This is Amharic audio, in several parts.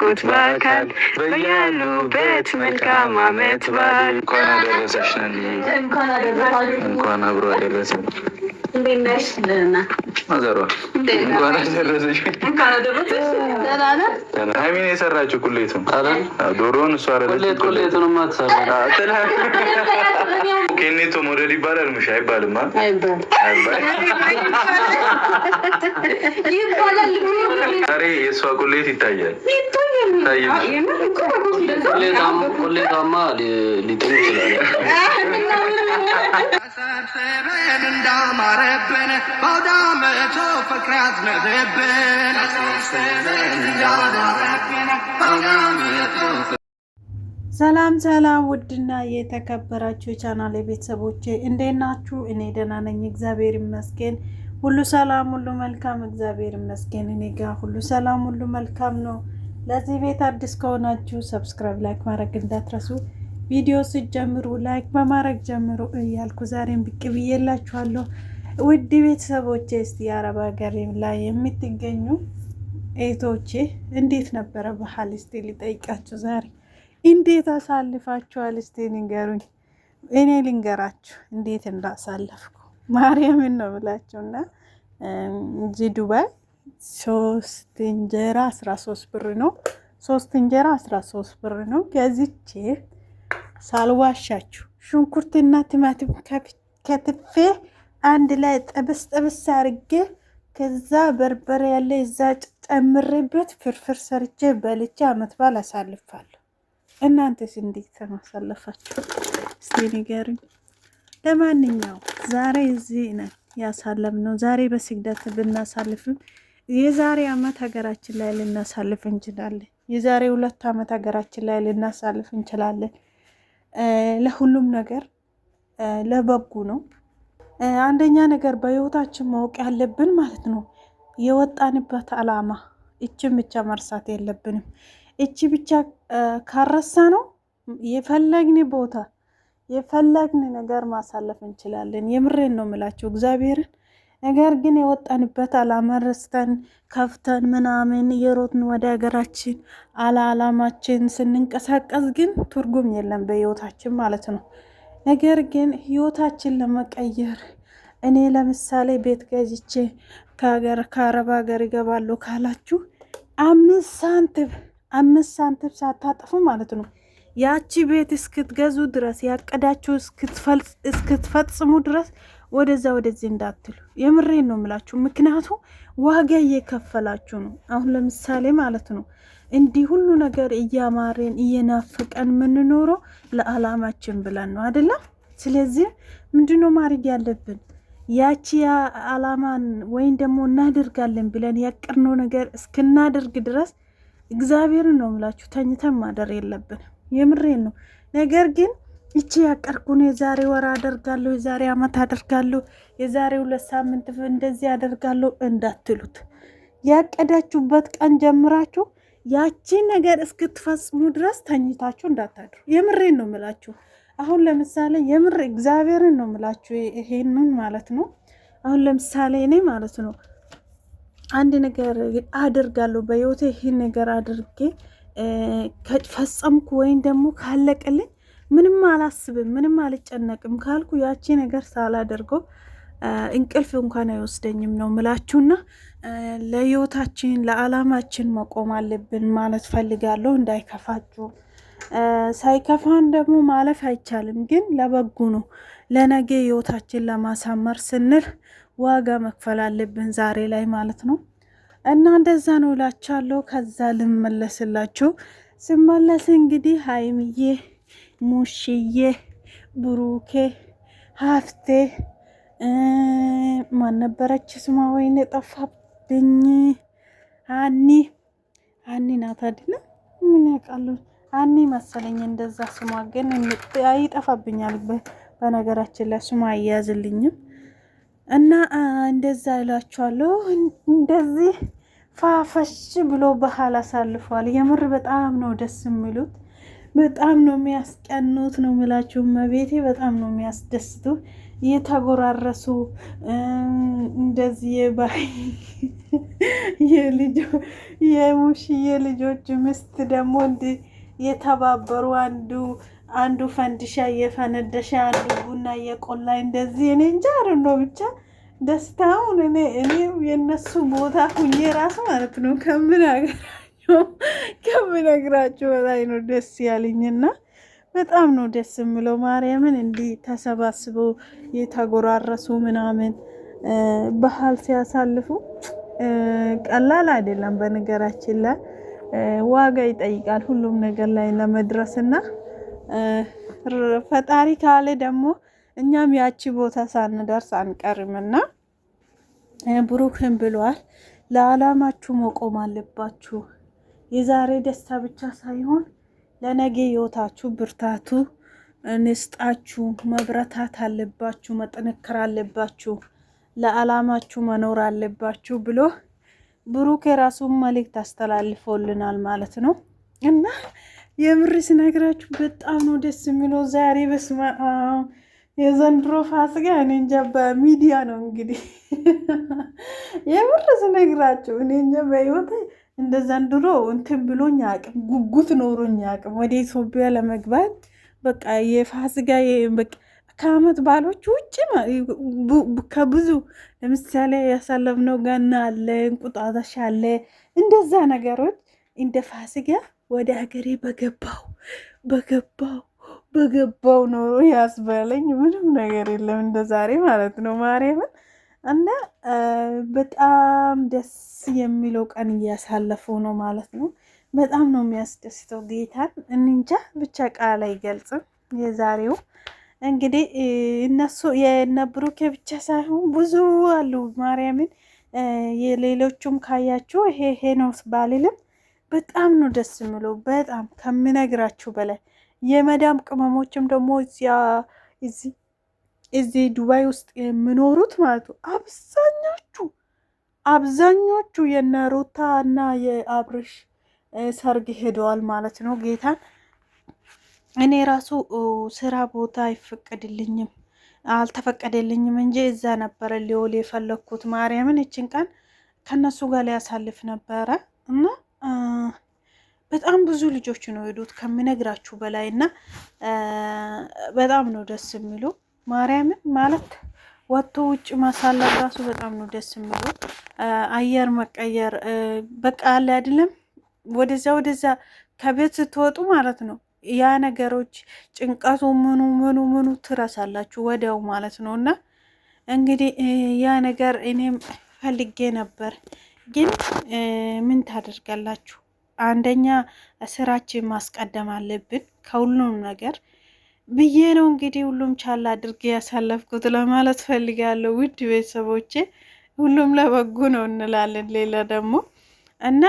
ናፈቁት በአካል በያሉበት መልካም ዓመት በዓል። እንኳን አደረሰሽ ነን። እንኳን አብሮ አደረሰን። ማዘሯ እንኳን አደረሰሽ። ሀይሚን የሰራችው ቁሌቱን ዶሮውን እሷ አረለች። ቁሌቱን ማትሰራ ኬኔቶ ሞዴል ይባላል። ሙሽ አይባልም። ዛሬ የእሷ ቁሌት ይታያል። ቁሌታማ ሊጥም ይችላል። እንዳማረብን ባውዳመቶ ፍቅር ያዝነብብን ሰላም ሰላም፣ ውድና የተከበራችሁ የቻናል ቤተሰቦቼ እንዴት ናችሁ? እኔ ደህና ነኝ፣ እግዚአብሔር ይመስገን። ሁሉ ሰላም፣ ሁሉ መልካም፣ እግዚአብሔር ይመስገን። እኔ ጋር ሁሉ ሰላም፣ ሁሉ መልካም ነው። ለዚህ ቤት አዲስ ከሆናችሁ ሰብስክራይብ፣ ላይክ ማድረግ እንዳትረሱ። ቪዲዮ ስትጀምሩ ላይክ በማድረግ ጀምሩ እያልኩ ዛሬም ብቅ ብዬላችኋለሁ። ውድ ቤተሰቦቼ እስቲ የአረብ ሀገር ላይ የምትገኙ እህቶቼ እንዴት ነበረ ባህል? እስቲ ሊጠይቃችሁ ዛሬ እንዴት አሳልፋችኋል? እስቲ ንገሩኝ። እኔ ልንገራችሁ እንዴት እንዳሳለፍኩ ማርያምን ነው ብላችሁና እዚህ ዱባይ 3 እንጀራ 13 ብር ነው። 3 እንጀራ 13 ብር ነው። ገዝቼ ሳልዋሻችሁ ሽንኩርትና ቲማቲም ከትፌ አንድ ላይ ጥብስ አርጌ ከዛ በርበሬ ያለ እዛ ጨምሬበት ፍርፍር ሰርቼ በልቼ አመት በዓል አሳልፋለሁ። እናንተስ እንዴት ማሳለፋችሁ? እስቲ ንገሩኝ። ለማንኛውም ዛሬ እዚህ ነን ያሳለፍነው። ዛሬ በስግደት ብናሳልፍም የዛሬ አመት ሀገራችን ላይ ልናሳልፍ እንችላለን። የዛሬ 2 አመት ሀገራችን ላይ ልናሳልፍ እንችላለን። ለሁሉም ነገር ለበጉ ነው። አንደኛ ነገር በህይወታችን ማወቅ ያለብን ማለት ነው የወጣንበት አላማ። እቺን ብቻ መርሳት የለብንም። እቺ ብቻ ካረሳ ነው የፈለግን ቦታ የፈለግን ነገር ማሳለፍ እንችላለን። የምሬን ነው የምላችሁ እግዚአብሔርን። ነገር ግን የወጣንበት አላማ ረስተን ከፍተን ምናምን የሮጥን ወደ ሀገራችን አላማችን ስንንቀሳቀስ ግን ትርጉም የለም በህይወታችን ማለት ነው። ነገር ግን ህይወታችን ለመቀየር እኔ ለምሳሌ ቤት ገዝቼ ከአረብ ሀገር ይገባለሁ ካላችሁ 5 ሳንቲም ሳታጠፉ ማለት ነው ያቺ ቤት እስክትገዙ ድረስ ያቀዳችሁ እስክትፈጽሙ ድረስ ወደዛ ወደዚህ እንዳትሉ። የምሬን ነው የምላችሁ። ምክንያቱም ዋጋ እየከፈላችሁ ነው። አሁን ለምሳሌ ማለት ነው እንዲህ ሁሉ ነገር እያማረን እየናፈቀን የምንኖረው ለዓላማችን ብለን ነው አይደለም? ስለዚህ ምንድነው ማድረግ ያለብን? ያቺ ዓላማን ወይም ደግሞ እናደርጋለን ብለን ያቀርነው ነገር እስክናደርግ ድረስ እግዚአብሔርን ነው የምላችሁ ተኝተን ማደር የለብን። የምሬን ነው። ነገር ግን እቺ ያቀርኩን የዛሬ ወር አደርጋለሁ፣ የዛሬ አመት አደርጋለሁ፣ የዛሬ 2 ሳምንት እንደዚህ አደርጋለሁ እንዳትሉት። ያቀዳችሁበት ቀን ጀምራችሁ ያቺ ነገር እስክትፈጽሙ ድረስ ተኝታችሁ እንዳታድሩ። የምሬን ነው የምላችሁ። አሁን ለምሳሌ የምር እግዚአብሔርን ነው የምላችሁ ይሄንን ማለት ነው። አሁን ለምሳሌ እኔ ማለት ነው አንድ ነገር አደርጋለሁ በህይወቴ ይሄን ነገር አድርጌ ከፈጸምኩ ወይም ደግሞ ካለቀልኝ ምንም አላስብም፣ ምንም አልጨነቅም ካልኩ ያቺ ነገር ሳላደርገው እንቅልፍ እንኳን አይወስደኝም ነው ምላችሁና ለህይወታችን ለዓላማችን መቆም አለብን ማለት ፈልጋለሁ። እንዳይከፋችሁ። ሳይከፋን ደግሞ ማለፍ አይቻልም፣ ግን ለበጉ ነው። ለነገ ህይወታችን ለማሳመር ስንል ዋጋ መክፈል አለብን ዛሬ ላይ ማለት ነው። እና እንደዛ ነው እላችኋለሁ። ከዛ ልመለስላችሁ። ስመለስ እንግዲህ ሀይሚዬ፣ ሙሽዬ፣ ብሩኬ፣ ሀፍቴ ማን ነበረች ስሟ? ወይኔ ጠፋብኝ። ሀኒ ናት አይደለ? ምን ያውቃለሁ፣ ሀኒ መሰለኝ እንደዛ ስሟ፣ ግን ይጠፋብኛል። በነገራችን ላይ ስሟ አያዝልኝም። እና እንደዛ እላችኋለሁ። እንደዚህ ፋፈሽ ብሎ ባህል አሳልፏል። የምር በጣም ነው ደስ የሚሉት፣ በጣም ነው የሚያስቀኑት ነው የምላችሁ። መቤቴ በጣም ነው የሚያስደስቱ። የተጎራረሱ እንደዚህ የሙሽዬ ልጆች ምስት ደግሞ እንዲህ የተባበሩ አንዱ ፈንድሻ እየፈነደሻ አንዱ ቡና እየቆላ እንደዚህ እኔ እንጃ ነው ብቻ ደስታውን እኔ የነሱ ቦታ ሁኜ ራሱ ማለት ነው ከምነግራቸው በላይ ነው ደስ ያለኝና በጣም ነው ደስ የምለው። ማርያምን እንዲህ ተሰባስበው የተጎራረሱ ምናምን ባህል ሲያሳልፉ ቀላል አይደለም። በነገራችን ላይ ዋጋ ይጠይቃል ሁሉም ነገር ላይ ለመድረስና ፈጣሪ ካለ ደግሞ እኛም ያቺ ቦታ ሳንደርስ አንቀርምና ብሩክን ብሏል። ለዓላማችሁ መቆም አለባችሁ። የዛሬ ደስታ ብቻ ሳይሆን ለነገ ህይወታችሁ ብርታቱ እንስጣችሁ። መብረታት አለባችሁ፣ መጠነከር አለባችሁ፣ ለዓላማችሁ መኖር አለባችሁ ብሎ ብሩክ የራሱን መልእክት አስተላልፎልናል ማለት ነው። እና የምር ስነግራችሁ በጣም ነው ደስ የሚለው። ዛሬ በስመ አብ የዘንድሮ ፋሲካ እኔ እንጃ በሚዲያ ነው እንግዲህ የምር ስነግራችሁ እኔ እንጃ በህይወቴ እንደ ዘንድሮ እንትን ብሎኝ አቅም ጉጉት ኖሮኝ አቅም ወደ ኢትዮጵያ ለመግባት በቃ የፋሲካ በቃ ከአመት ባሎች ውጭ ከብዙ ለምሳሌ ያሳለፍነው ገና አለ፣ እንቁጣጣሽ አለ፣ እንደዛ ነገሮች እንደ ፋሲካ ወደ ሀገሬ በገባው ኖሮ ያስበለኝ ምንም ነገር የለም እንደ ዛሬ ማለት ነው ማርያምን። እና በጣም ደስ የሚለው ቀን እያሳለፉ ነው ማለት ነው። በጣም ነው የሚያስደስተው ጌታን እንጃ ብቻ ቃል አይገልጽም። የዛሬው እንግዲህ እነሱ የነ ብሩኬ ብቻ ሳይሆን ብዙ አሉ ማርያምን። የሌሎቹም ካያችሁ ይሄ ነው ባልልም በጣም ነው ደስ የሚለው በጣም ከምነግራችሁ በላይ። የመዳም ቅመሞችም ደግሞ እዚህ ዱባይ ውስጥ የሚኖሩት ማለት ነው አብዛኞቹ የነ ሩታ እና የአብርሽ ሰርግ ሄደዋል ማለት ነው። ጌታን እኔ ራሱ ስራ ቦታ አልተፈቀደልኝም እንጂ እዛ ነበረ ሊውል የፈለግኩት ማርያምን። እችን ቀን ከነሱ ጋር ሊያሳልፍ ነበረ እና በጣም ብዙ ልጆች ነው ሄዱት ከምነግራችሁ በላይ እና በጣም ነው ደስ የሚሉ ማርያምን ማለት ወጥቶ ውጭ ማሳለፍ ራሱ በጣም ነው ደስ የሚሉ። አየር መቀየር በቃ አለ አይደለም፣ ወደዛ ከቤት ስትወጡ ማለት ነው ያ ነገሮች ጭንቀቱ ምኑ ትረሳላችሁ ወዲያው ማለት ነው። እና እንግዲህ ያ ነገር እኔም ፈልጌ ነበር፣ ግን ምን ታደርጋላችሁ? አንደኛ ስራችን ማስቀደም አለብን ከሁሉም ነገር ብዬ ነው እንግዲህ ሁሉም ቻላ አድርጌ ያሳለፍኩት ለማለት ፈልጋለሁ። ውድ ቤተሰቦቼ ሁሉም ለበጎ ነው እንላለን። ሌላ ደግሞ እና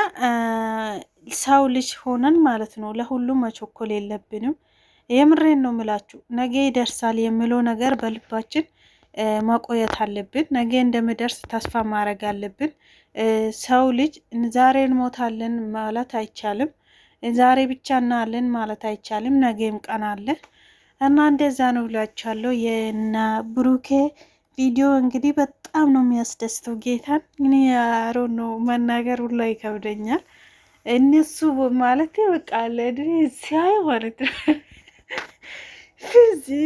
ሰው ልጅ ሆነን ማለት ነው ለሁሉም መቸኮል የለብንም። የምሬን ነው ምላችሁ። ነገ ይደርሳል የሚለው ነገር በልባችን መቆየት አለብን። ነገ እንደምደርስ ተስፋ ማድረግ አለብን። ሰው ልጅ ዛሬ እንሞታለን ማለት አይቻልም። ዛሬ ብቻ እናለን ማለት አይቻልም። ነገም ቀን አለ እና እንደዛ ነው ብላችኋለሁ። የና ብሩኬ ቪዲዮ እንግዲህ በጣም ነው የሚያስደስተው ጌታን። እኔ ያሮ ነው መናገር ሁላ ይከብደኛል። እነሱ ማለት በቃ ለድሬ ሲያይ ማለት ነው እዚህ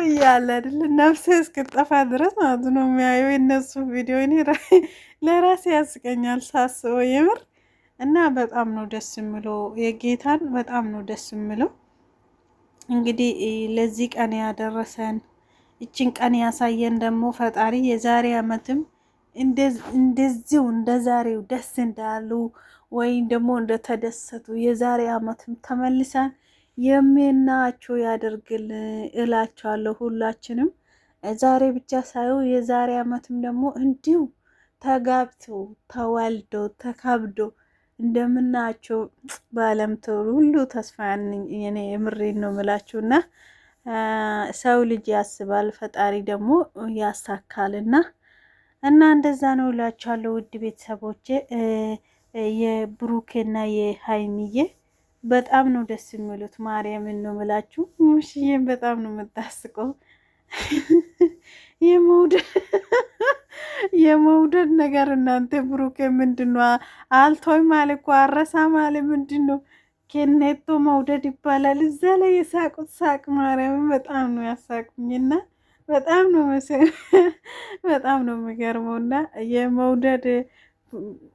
እያለ አይደል ነፍሴ እስክጠፋ ድረስ ማለት ነው የሚያየው የነሱ ቪዲዮ። እኔ ለራሴ ያስቀኛል ሳስበው የምር እና በጣም ነው ደስ የሚለው የጌታን በጣም ነው ደስ የሚለው። እንግዲህ ለዚህ ቀን ያደረሰን ይችን ቀን ያሳየን ደግሞ ፈጣሪ የዛሬ አመትም እንደዚሁ እንደ ዛሬው ደስ እንዳሉ ወይም ደግሞ እንደተደሰቱ የዛሬ አመትም ተመልሰን የምናያቸው ያደርግል እላቸዋለሁ። ሁላችንም ዛሬ ብቻ ሳይሆን የዛሬ አመትም ደግሞ እንዲሁ ተጋብቶ ተዋልዶ ተካብዶ እንደምናያቸው በአለም ተውሉ ሁሉ ተስፋ የኔ የምሬን ነው ምላችሁና ሰው ልጅ ያስባል ፈጣሪ ደግሞ ያሳካልና እና እንደዛ ነው እላችኋለሁ። ውድ ቤተሰቦቼ የብሩኬና የሀይሚዬ በጣም ነው ደስ የሚሉት። ማርያምን ነው ምላችሁ። ሙሽዬን በጣም ነው የምታስቀው የመውደድ ነገር እናንተ ብሩኬ ምንድን ነው? አልቶይ ማለት እኮ አረሳ ማለት ምንድን ነው? ኬኔቶ መውደድ ይባላል። እዛ ላይ የሳቁት ሳቅ ማርያምን በጣም ነው ያሳቁኝና በጣም ነው በጣም ነው የሚገርመው። እና የመውደድ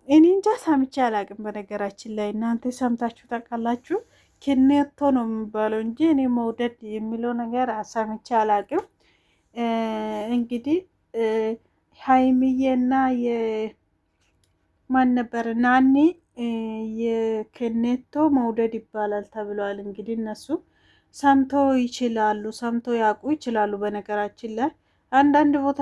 እኔ እንጃ ሰምቼ አላቅም። በነገራችን ላይ እናንተ ሰምታችሁ ታውቃላችሁ? ኬኔቶ ነው የሚባለው እንጂ እኔ መውደድ የሚለው ነገር ሰምቼ አላቅም። እንግዲህ ሀይሚዬና የማን ነበር ናኒ የኬኔቶ መውደድ ይባላል ተብለዋል። እንግዲህ እነሱ ሰምቶ ይችላሉ፣ ሰምቶ ያውቁ ይችላሉ። በነገራችን ላይ አንዳንድ ቦታ